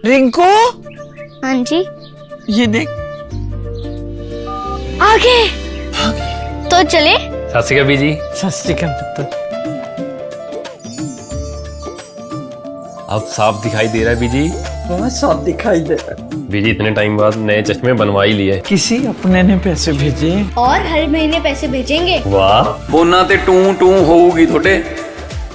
रिंकू, हाँ जी। ये देख। आगे तो चले। सत श्री अकाल बीजी। सत श्री अकाल पुत्र। अब साफ दिखाई दे रहा है बीजी। बहुत साफ दिखाई दे रहा है। बीजी इतने टाइम बाद नए चश्मे बनवा ही लिए। किसी अपने ने पैसे भेजे और हर महीने पैसे भेजेंगे। वाह। फोना ते टू होਊਗੀ ਤੁਹਾਡੇ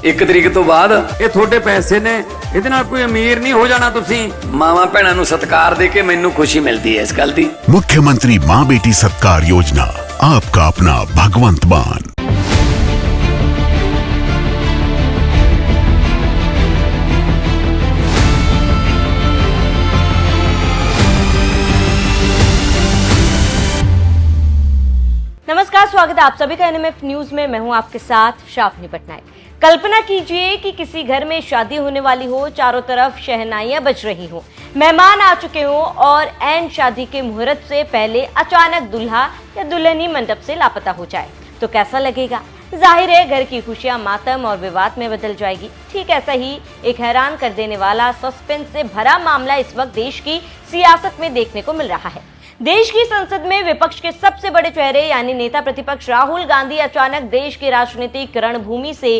1 ਤਰੀਕ ਤੋਂ ਬਾਅਦ। ਇਹ ਤੁਹਾਡੇ ਪੈਸੇ ਨੇ, ਇਹਦੇ ਨਾਲ ਕੋਈ ਅਮੀਰ ਨਹੀਂ ਹੋ ਜਾਣਾ ਤੁਸੀਂ। ਮਾਵਾਂ ਭੈਣਾਂ ਨੂੰ ਸਤਿਕਾਰ ਦੇ ਕੇ ਮੈਨੂੰ ਖੁਸ਼ੀ ਮਿਲਦੀ ਹੈ ਇਸ ਗੱਲ ਦੀ। मुख्यमंत्री माँ बेटी सत्कार योजना, आपका अपना भगवंत मान। नमस्कार, स्वागत है आप सभी का एनएमएफ न्यूज में। मैं हूं आपके साथ शाफनी पटनायक। कल्पना कीजिए कि किसी घर में शादी होने वाली हो, चारों तरफ शहनाइयां बज रही हो, मेहमान आ चुके हो और ऐन शादी के मुहूर्त से पहले अचानक दूल्हा या दुल्हन ही मंडप से लापता हो जाए तो कैसा लगेगा? जाहिर है घर की खुशियां मातम और विवाद में बदल जाएगी। ठीक ऐसा ही एक हैरान कर देने वाला सस्पेंस से भरा मामला इस वक्त देश की सियासत में देखने को मिल रहा है। देश की संसद में विपक्ष के सबसे बड़े चेहरे यानी नेता प्रतिपक्ष राहुल गांधी अचानक देश की राजनीतिक रणभूमि से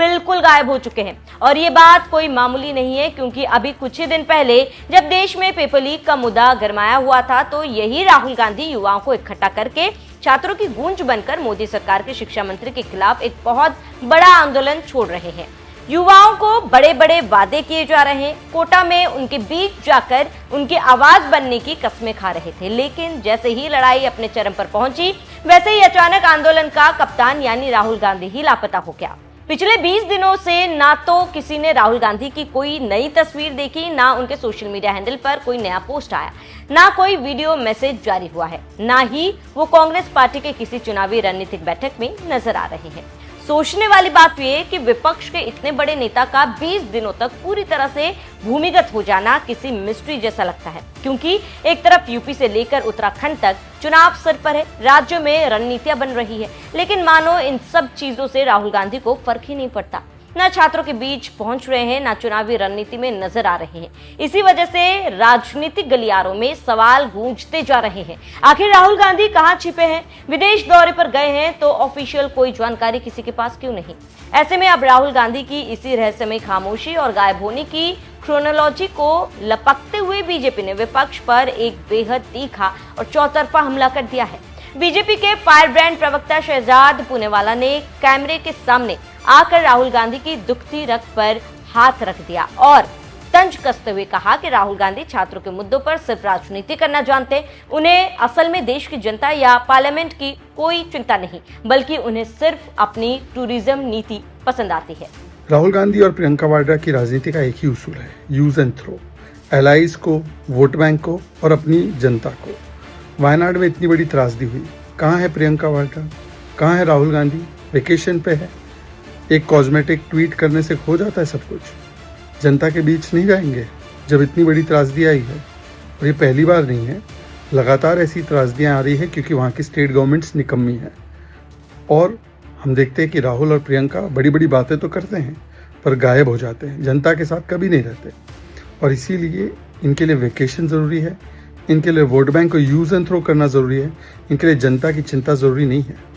बिल्कुल गायब हो चुके हैं। और ये बात कोई मामूली नहीं है, क्योंकि अभी कुछ ही दिन पहले जब देश में पेपर लीक का मुद्दा गरमाया हुआ था तो यही राहुल गांधी युवाओं को इकट्ठा करके छात्रों की गूंज बनकर मोदी सरकार के शिक्षा मंत्री के खिलाफ एक बहुत बड़ा आंदोलन छोड़ रहे हैं। युवाओं को बड़े बड़े वादे किए जा रहे हैं, कोटा में उनके बीच जाकर उनकी आवाज बनने की कस्में खा रहे थे। लेकिन जैसे ही लड़ाई अपने चरम पर पहुंची, वैसे ही अचानक आंदोलन का कप्तान यानी राहुल गांधी ही लापता हो गया। पिछले 20 दिनों से ना तो किसी ने राहुल गांधी की कोई नई तस्वीर देखी, ना उनके सोशल मीडिया हैंडल पर कोई नया पोस्ट आया, ना कोई वीडियो मैसेज जारी हुआ है, ना ही वो कांग्रेस पार्टी के किसी चुनावी रणनीतिक बैठक में नजर आ रहे हैं। सोचने वाली बात यह कि विपक्ष के इतने बड़े नेता का 20 दिनों तक पूरी तरह से भूमिगत हो जाना किसी मिस्ट्री जैसा लगता है, क्योंकि एक तरफ यूपी से लेकर उत्तराखंड तक चुनाव सर पर है, राज्यों में रणनीतियां बन रही है, लेकिन मानो इन सब चीजों से राहुल गांधी को फर्क ही नहीं पड़ता। ना छात्रों के बीच पहुंच रहे हैं, ना चुनावी रणनीति में नजर आ रहे हैं। इसी वजह से राजनीतिक गलियारों में सवाल गूंजते जा रहे हैं, आखिर राहुल गांधी कहां छिपे हैं? विदेश दौरे पर गए हैं तो ऑफिशियल कोई जानकारी किसी के पास क्यों नहीं? ऐसे में अब राहुल गांधी की इसी रहस्यमय खामोशी और गायब होने की क्रोनोलॉजी को लपकते हुए बीजेपी ने विपक्ष पर एक बेहद तीखा और चौतरफा हमला कर दिया है। बीजेपी के फायर ब्रांड प्रवक्ता शहजाद पूनेवाला ने कैमरे के सामने आकर राहुल गांधी की दुखती रग पर हाथ रख दिया और तंज कसते हुए कहा कि राहुल गांधी छात्रों के मुद्दों पर सिर्फ राजनीति करना जानते हैं। उन्हें असल में देश की जनता या पार्लियामेंट की कोई चिंता नहीं, बल्कि उन्हें सिर्फ अपनी टूरिज्म नीति पसंद आती है। राहुल गांधी और प्रियंका वाड्रा की राजनीति का एक ही उसूल है, यूज एंड थ्रो। एलाइज को, वोट बैंक को और अपनी जनता को। वायनाड में इतनी बड़ी त्रासदी हुई, कहाँ है प्रियंका वाड्रा, कहाँ है राहुल गांधी? वेकेशन पे है। एक कॉस्मेटिक ट्वीट करने से हो जाता है सब कुछ। जनता के बीच नहीं जाएंगे जब इतनी बड़ी त्रासदी आई है। और ये पहली बार नहीं है, लगातार ऐसी त्रासदियाँ आ रही है क्योंकि वहाँ की स्टेट गवर्नमेंट्स निकम्मी है। और हम देखते हैं कि राहुल और प्रियंका बड़ी बड़ी बातें तो करते हैं पर गायब हो जाते हैं, जनता के साथ कभी नहीं रहते। और इसीलिए इनके लिए वेकेशन ज़रूरी है, इनके लिए वोट बैंक को यूज एंड थ्रो करना जरूरी है, इनके लिए जनता की चिंता जरूरी नहीं है।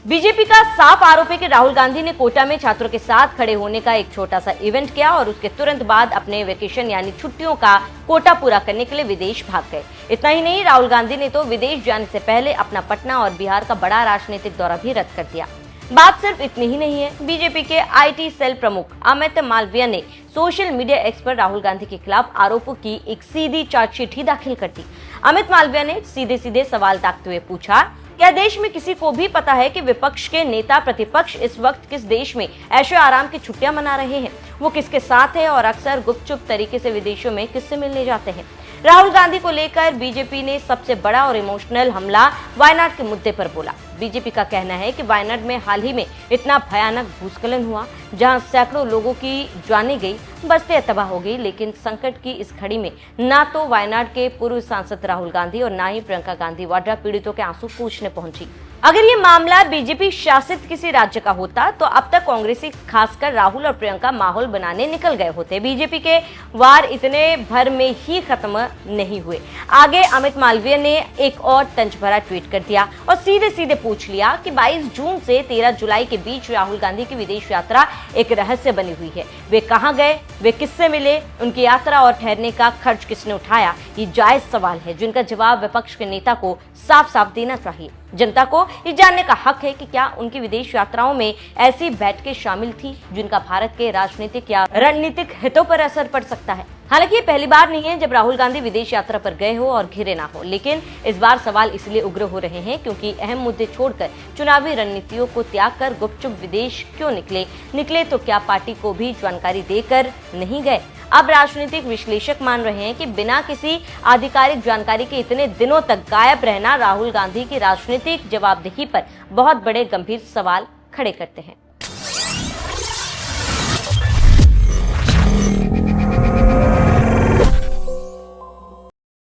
बीजेपी का साफ आरोप है कि राहुल गांधी ने कोटा में छात्रों के साथ खड़े होने का एक छोटा सा इवेंट किया और उसके तुरंत बाद अपने वेकेशन यानी छुट्टियों का कोटा पूरा करने के लिए विदेश भाग गए। इतना ही नहीं, राहुल गांधी ने तो विदेश जाने से पहले अपना पटना और बिहार का बड़ा राजनीतिक दौरा भी रद्द कर दिया। बात सिर्फ इतनी ही नहीं है, बीजेपी के आईटी सेल प्रमुख अमित मालवीय ने सोशल मीडिया एक्स पर राहुल गांधी के खिलाफ आरोपों की एक सीधी चार्जशीट ही दाखिल कर दी। अमित मालवीय ने सीधे सीधे सवाल दागते हुए पूछा, क्या देश में किसी को भी पता है कि विपक्ष के नेता प्रतिपक्ष इस वक्त किस देश में ऐशो आराम की छुट्टियां मना रहे हैं? वो किसके साथ है और अक्सर गुपचुप तरीके से विदेशों में किससे मिलने जाते हैं? राहुल गांधी को लेकर बीजेपी ने सबसे बड़ा और इमोशनल हमला वायनाड के मुद्दे पर बोला। बीजेपी का कहना है कि वायनाड में हाल ही में इतना भयानक भूस्खलन हुआ जहां सैकड़ों लोगों की जानें गई, बस्तियां तबाह हो गई, लेकिन संकट की इस घड़ी में ना तो वायनाड के पूर्व सांसद राहुल गांधी और ना ही प्रियंका गांधी वाड्रा पीड़ितों के आंसू पूछने पहुंची। अगर ये मामला बीजेपी शासित किसी राज्य का होता तो अब तक कांग्रेसी खासकर राहुल और प्रियंका माहौल बनाने निकल गए होते। बीजेपी के वार इतने भर में ही खत्म नहीं हुए। आगे अमित मालवीय ने एक और तंज भरा ट्वीट कर दिया और सीधे सीधे पूछ लिया कि 22 जून से 13 जुलाई के बीच राहुल गांधी की विदेश यात्रा एक रहस्य बनी हुई है। वे कहां गए, वे किससे मिले, उनकी यात्रा और ठहरने का खर्च किसने उठाया, ये जायज सवाल है जिनका जवाब विपक्ष के नेता को साफ साफ देना चाहिए। जनता को ये जानने का हक है कि क्या उनकी विदेश यात्राओं में ऐसी बैठकें शामिल थी जिनका भारत के राजनीतिक या रणनीतिक हितों पर असर पड़ सकता है। हालांकि ये पहली बार नहीं है जब राहुल गांधी विदेश यात्रा पर गए हो और घिरे ना हो, लेकिन इस बार सवाल इसलिए उग्र हो रहे हैं क्योंकि अहम मुद्दे छोड़कर चुनावी रणनीतियों को त्याग कर गुपचुप विदेश क्यों निकले तो क्या पार्टी को भी जानकारी देकर नहीं गए। अब राजनीतिक विश्लेषक मान रहे हैं कि बिना किसी आधिकारिक जानकारी के इतने दिनों तक गायब रहना राहुल गांधी की राजनीतिक जवाबदेही पर बहुत बड़े गंभीर सवाल खड़े करते हैं।